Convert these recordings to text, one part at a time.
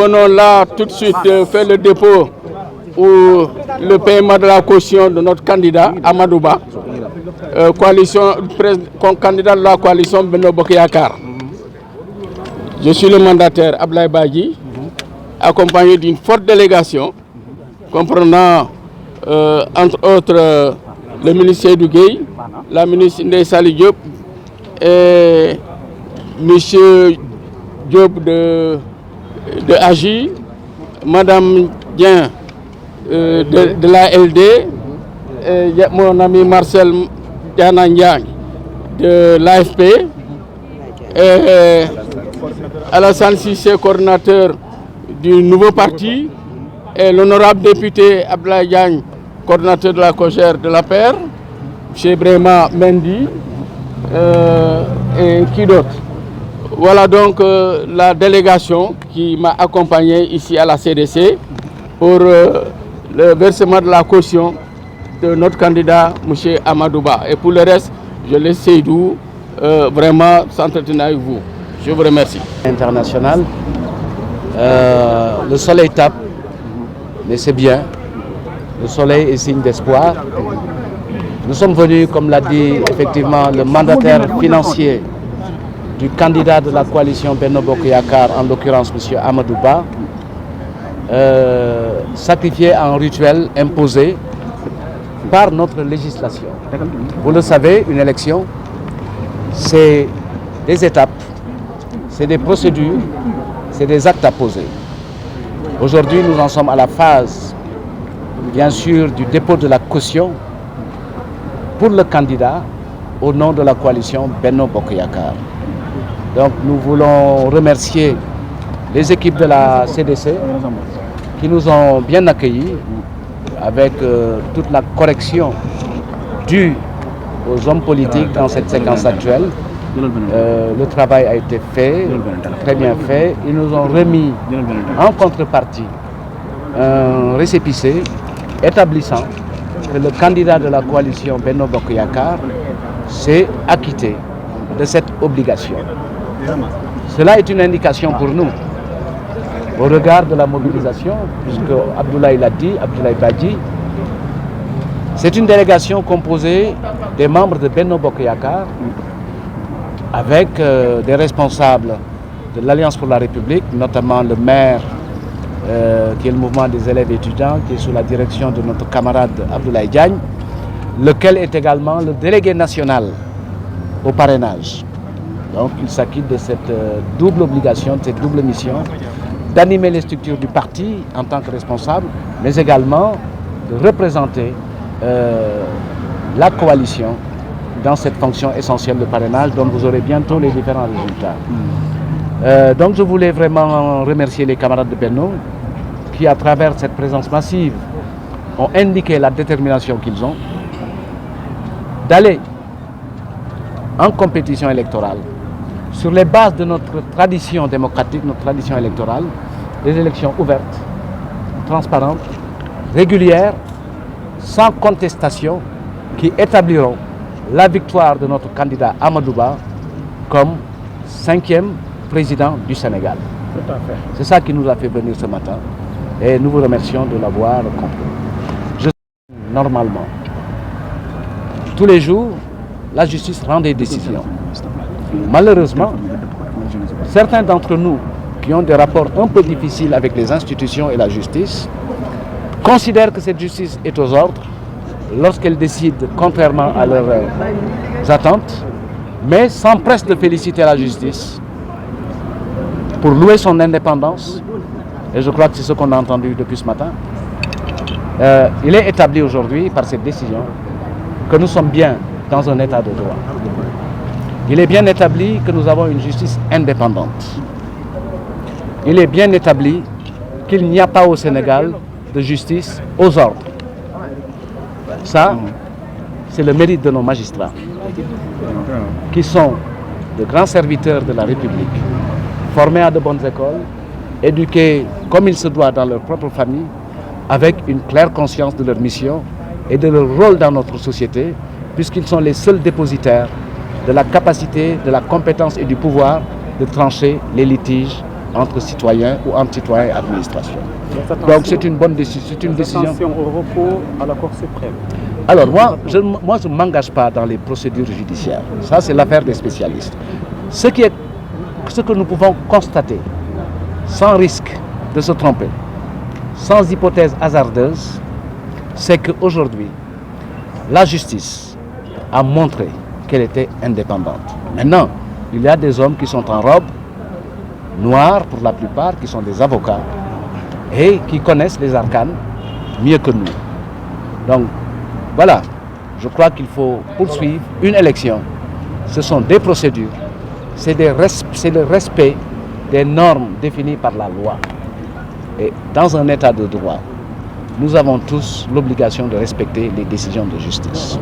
venons là tout de suite faire le dépôt ou le paiement de la caution de notre candidat Amadou Ba, candidat de la coalition Benno Bokk Yakaar. Je suis le mandataire Abdoulaye Badji, accompagné d'une forte délégation comprenant entre autres le ministre Seydou Gueye, la ministre Ndeye Saly Diop et monsieur Diop de AGI, madame Dien de la LD, et mon ami Marcel Diana Ndiaye de l'AFP, et Alassane Cissé, coordinateur du nouveau parti, et l'honorable député Abdoulaye Diagne, coordinateur de la COJER de la paire, M. Brema Mendy, et qui d'autre. Voilà donc la délégation qui m'a accompagné ici à la CDC pour le versement de la caution de notre candidat, M. Amadou Ba. Et pour le reste, je laisse Seydou vraiment s'entretenir avec vous. Je vous remercie. International, le soleil tape, mais c'est bien. Le soleil est signe d'espoir. Nous sommes venus, comme l'a dit effectivement le mandataire financier du candidat de la coalition Benno Bokk Yakaar, en l'occurrence M. Amadou Ba, sacrifié en rituel imposé par notre législation. Vous le savez, une élection, c'est des étapes, c'est des procédures, c'est des actes à poser. Aujourd'hui, nous en sommes à la phase, bien sûr, du dépôt de la caution pour le candidat au nom de la coalition Benno Bokk Yakaar. Donc nous voulons remercier les équipes de la CDC qui nous ont bien accueillis avec toute la correction due aux hommes politiques dans cette séquence actuelle. Le travail a été fait, très bien fait. Ils nous ont remis en contrepartie un récépissé établissant que le candidat de la coalition Benno Bokk Yakaar s'est acquitté de cette obligation. Cela est une indication pour nous, au regard de la mobilisation, puisque Abdoulaye l'a dit, Abdoulaye Badji, c'est une délégation composée des membres de Benno Bokk Yakaar, avec des responsables de l'Alliance pour la République, notamment le maire, qui est le mouvement des élèves étudiants, qui est sous la direction de notre camarade Abdoulaye Diagne, lequel est également le délégué national au parrainage. Donc il s'acquitte de cette double obligation, de cette double mission, d'animer les structures du parti en tant que responsable, mais également de représenter la coalition dans cette fonction essentielle de parrainage, dont vous aurez bientôt les différents résultats. Donc je voulais vraiment remercier les camarades de Benno qui, à travers cette présence massive, ont indiqué la détermination qu'ils ont d'aller en compétition électorale sur les bases de notre tradition démocratique, notre tradition électorale, des élections ouvertes, transparentes, régulières, sans contestation, qui établiront la victoire de notre candidat Amadou Ba comme 5e président du Sénégal. Tout à fait. C'est ça qui nous a fait venir ce matin et nous vous remercions de l'avoir compris. Normalement, tous les jours, la justice rend des décisions. Malheureusement, certains d'entre nous qui ont des rapports un peu difficiles avec les institutions et la justice considèrent que cette justice est aux ordres lorsqu'elle décide contrairement à leurs attentes, mais s'empresse de féliciter la justice pour louer son indépendance. Et je crois que c'est ce qu'on a entendu depuis ce matin. Il est établi aujourd'hui par cette décision que nous sommes bien dans un état de droit. Il est bien établi que nous avons une justice indépendante. Il est bien établi qu'il n'y a pas au Sénégal de justice aux ordres. Ça, c'est le mérite de nos magistrats, qui sont de grands serviteurs de la République, formés à de bonnes écoles, éduqués comme il se doit dans leur propre famille, avec une claire conscience de leur mission et de leur rôle dans notre société, puisqu'ils sont les seuls dépositaires de la capacité, de la compétence et du pouvoir de trancher les litiges entre citoyens ou entre citoyens et administration. Donc c'est une bonne décision. C'est une décision. Attention au recours à la Cour suprême. Alors je ne m'engage pas dans les procédures judiciaires. Ça, c'est l'affaire des spécialistes. Ce que nous pouvons constater, sans risque de se tromper, sans hypothèse hasardeuse, c'est qu'aujourd'hui, la justice a montré qu'elle était indépendante. Maintenant, il y a des hommes qui sont en robe, noirs pour la plupart, qui sont des avocats et qui connaissent les arcanes mieux que nous. Donc, voilà, je crois qu'il faut poursuivre une élection. Ce sont des procédures, c'est le respect des normes définies par la loi. Et dans un état de droit, nous avons tous l'obligation de respecter les décisions de justice.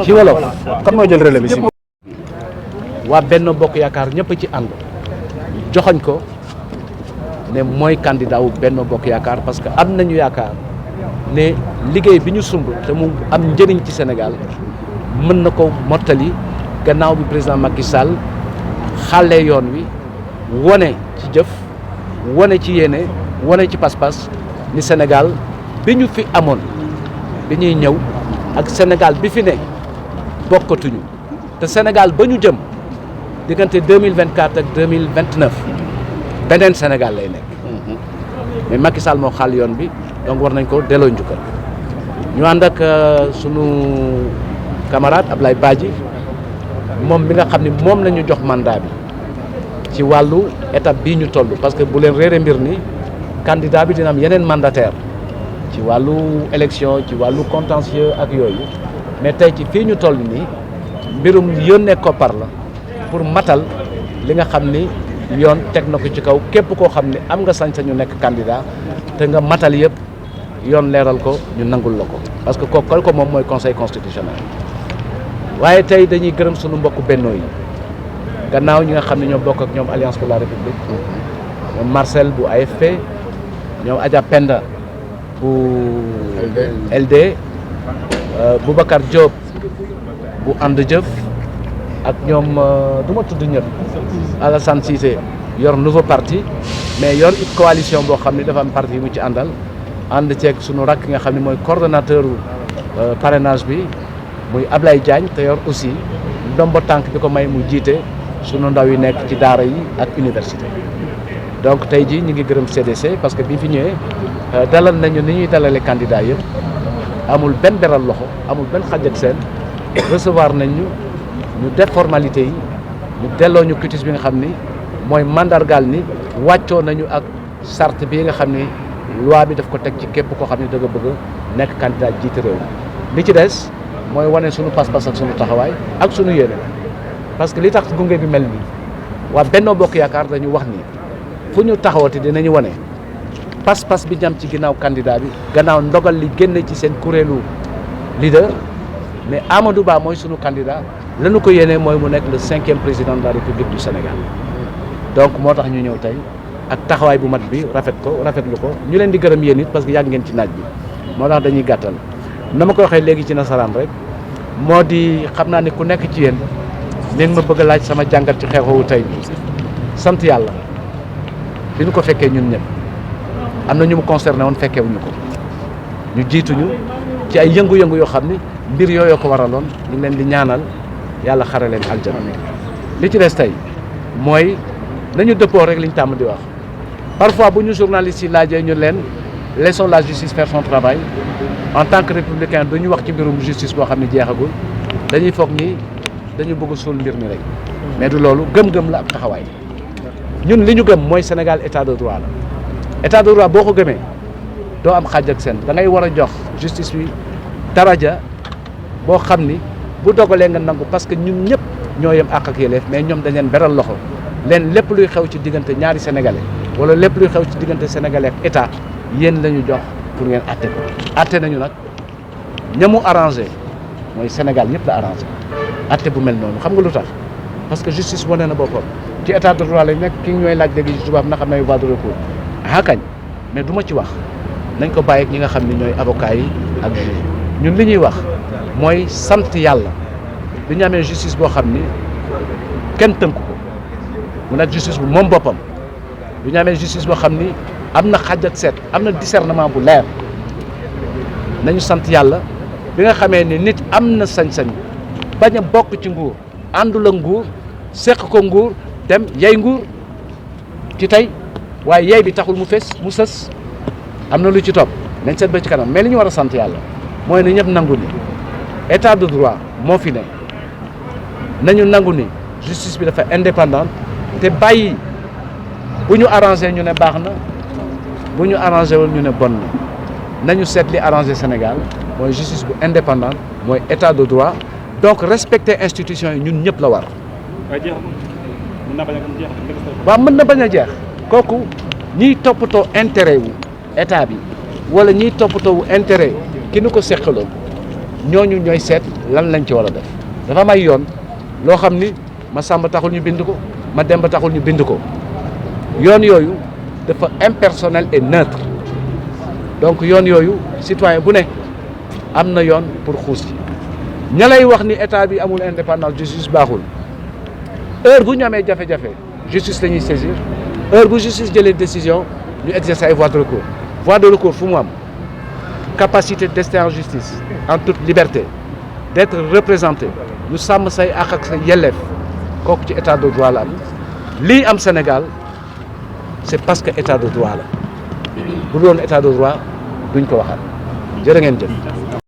ci wolof kan mooy jël relais bi si. waa Benno Bokk Yaakaar ñëpp ci ànd joxoñ ko ne mooy candidat wu Benno Bokk Yaakaar parce que am nañu yaakaar ne liggéey bi ñu sumb te mu am njëriñ ci Sénégal mën na ko mottali gannaaw bi président Macky Sall xàlle yoon wi wone ci jëf wone ci yéene wone ci pas-pas ni Sénégal bi ñu fi amoon bi ñuy ñëw ak Sénégal bi fi ne bokkatuñu te Sénégal ba ñu jëm diggante 2024 ak 2029 beneen Sénégal lay nekk mais Macky Sall moo xàll yoon bi donc war nañ ko delloo njukkal ñu ànd ak sunu camarade Ablaye Badji moom bi nga xam ni moom la ñu jox mandat bi ci wàllu étape bii ñu toll parce que bu leen réere mbir ni candidat bi dina am yeneen mandataire ci wàllu élection ci wàllu contentieux ak yooyu mais tey ci fii ñu toll nii mbirum yónnee koppar la pour matal li nga xam ni yoon teg na ko ci kaw képp koo xam ni am nga sañ-sañu nekk candidat te nga matal yëpp yoon leeral ko ñu nangul la ko parce que kooku ko moom mooy conseil constitutionnel waaye tey dañuy gërëm sunu mbokku bennoo yi gannaaw ñi nga xam ne ñoo bokk ak ñoom Alliance pour la République ñoom Marcel bu AFP ñoom Adja Penda bu LD Boubacar Diop bu ànd jëf ak ñoom du ma tudd ñëpp Alassane Cissé yor nouveau parti mais yor it coalition boo xam ne dafa am parti yu mu ci àndal ànd ceeg sunu rakk nga xam ne mooy coordonnateur parrainage bi muy Ablaye Diagne te yor aussi ndombo tànk bi ko may mu jiite sunu ndaw yi nekk ci daara yi ak université donc tey jii ñu ngi gërëm CDC parce que bi fi ñëwee dalal nañu ni ñuy dalale candidat yëpp amul benn beral loxo amul benn xàjj ak seen recevoir nañ ñu def formalité yi ñu delloo ñu cutis bi nga xam ni mooy mandargaal ni wàccoo nañu ak charte bi nga xam ni loi bi daf ko teg ci képp koo xam ne da nga bëgg nekk candidat jiite réew li ci des mooy wane sunu pas-pas ak sunu taxawaay ak sunu yéene parce que li tax gunge bi mel nii waa Benno Bokk Yaakaar dañu wax ni fu ñu taxawati dinañu wane pas-pas bi ñam ci ginnaaw candidat bi gannaaw ndogal li génne ci seen kuréelu leader mais Amadou Ba mooy sunu candidat lañu ko yéene mooy mu nekk le 5e président de la République du Sénégal donc moo tax ñu ñëw tey ak taxawaay bu mat bi rafetlu ko ñu leen di gërëm yéen it parce que yàgg ngeen ci naaj bi moo tax dañuy gàttal na ma ko waxee léegi ci nasaraan rek moo di xam naa ne ku nekk ci yéen mi ngi ma bëgg a laaj sama jàngat ci xew-xewu tey bi sant yàlla bi ñu ko fekkee ñun ñëpp am na ñu mu concerné woon fekkewuñu ko ñu jiituñu ci ay yëngu-yëngu yoo xam ni mbir yooyu ko waraloon ñu ngi leen di ñaanal yàlla xare leen aljana li ci des tey mooy nañu dëppoo rek liñ tàmm di wax parfois bu ñu journalistes yi laajee ñu leen laissons la justice faire son travail en tant que républicain duñu wax ci mbirum justice boo xam ne jeexagul dañuy foog ni dañu bëgg suul mbir mi rek mais du loolu gëm-gëm la ak taxawaay ñun li ñu gëm mooy Sénégal état de droit la état de droit boo ko gëmee doo am xaaj ak seen da ngay war a jox justice bi daraja boo xam ni bu dogalee nga nangu parce que ñun ñëpp ñoo yem àq ak yelleef mais ñoom dañ leen beral loxo leen lépp luy xew ci diggante ñaari sénégalais wala lépp luy xew ci diggante sénégalais ak état yéen la ñu jox pour ngeen atte ko atte nañu nag ñamu arrangé mooy Sénégal yëpp la arrangé atte bu mel noonu xam nga lu tax parce que justice wane na boppam ci état de droit lañ nekk ki ñooy laaj léegi ci tubaab na xam ne voie de recours kañ mais du ma ci wax nañ ko bàyyi ak ñi nga xam ne ñooy avocats yi ak juge ñun li ñuy wax mooy sant yàlla bi ñu amee justice boo xam ni kenn tënk ko mu nekk justice bu moom boppam bu ñu amee justice boo xam ni am na xàjj ak seet am na discernement bu leer nañu sant yàlla bi nga xamee ni nit am na sañ-sañ bañ a bokk ci nguur àndul ak nguur seq ko nguur dem yey nguur ci tey waaye yey bi taxul mu fes mu sës am na lu ci topp nañ seet ba ci kanam mais li ñu war a sant yàlla mooy ne ñëpp nangu ni état de droit moo fi ne nañu nangu ni justice bi dafa indépendante te bàyyi bu ñu arrangé ñu ne baax na bu ñu arrangé wul ñu ne bon na nañu seet li arrangé Sénégal mooy justice bu indépendante mooy état de droit donc respecter institutions yi ñun ñëpp la war. waaw mën na bañ a jeex kooku ñiy toppatoo intérêt wu état bi wala ñiy toppatoo wu intérêt ki nu ko seqaloon ñooñu ñooy seet lan lañ ci war a def dafa am ay yoon loo xam ni ma Samba taxul ñu bind ko ma Demba taxul ñu bind ko yoon yooyu dafa impersonnel et neutre donc yoon yooyu citoyen bu ne am na yoon pour xuus ci ña lay wax ni état bi amul indépendance justice baaxul heure bu ñu amee jafe-jafe justice la ñuy saisir heure bu justice jëlee décision ñu exercer ay voies de recours fu mu am capacité d'ester en justice en toute liberté d'être représenté ñu sàmm say àq ak sa yelleef kooku ci état de droit la am lii am Sénégal c'est parce que état de droit la bu doon état de droit duñ ko waxaat jërë ngeen jëf